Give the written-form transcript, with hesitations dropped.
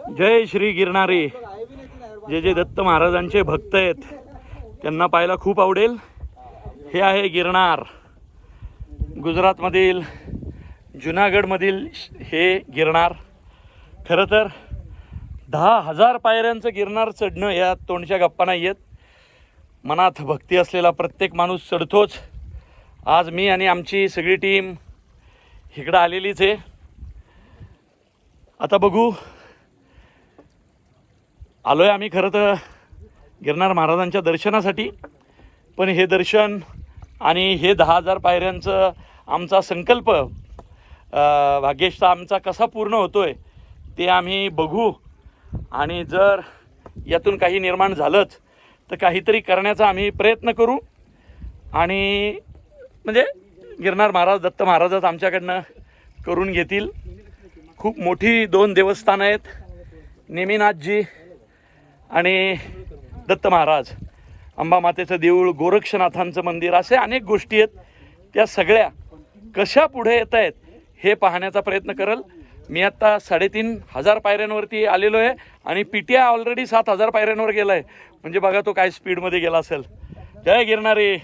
जय श्री गिरणारी. जे जे दत्त महाराजांचे भक्त आहेत त्यांना पाहायला खूप आवडेल. हे आहे गिरनार. गुजरातमधील जुनागडमधील हे गिरनार. खरं तर 10,000 पायऱ्यांचं गिरनार चढणं या तोंडच्या गप्पा नाही आहेत. मनात भक्ती असलेला प्रत्येक माणूस चढतोच. आज मी आणि आमची सगळी टीम इकडं आलेलीच आहे. आता बघू. आलोय आम्ही खरं तर गिरनार महाराजांच्या दर्शनासाठी. पण हे दर्शन आणि हे 10,000 पायऱ्यांचं आमचा संकल्प भाग्येशचा आमचा कसा पूर्ण होतोय ते आम्ही बघू. आणि जर यातून काही निर्माण झालंच तर काहीतरी करण्याचा आम्ही प्रयत्न करू. आणि म्हणजे गिरनार महाराज दत्त महाराजच आमच्याकडनं करून घेतील. खूप मोठी 2 देवस्थानं आहेत, नेमिनाथजी आणि दत्त महाराज. अंबामातेचं देऊळ, गोरक्षनाथांचं मंदिर, असे अनेक गोष्टी आहेत. त्या सगळ्या कशा पुढे येत आहेत हे पाहण्याचा प्रयत्न करेल. मी आत्ता 3,500 पायऱ्यांवरती आलेलो आहे आणि पिट्या ऑलरेडी 7,000 पायऱ्यांवर गेला आहे. म्हणजे बघा तो काय स्पीडमध्ये गेला असेल. जय गिरनारी.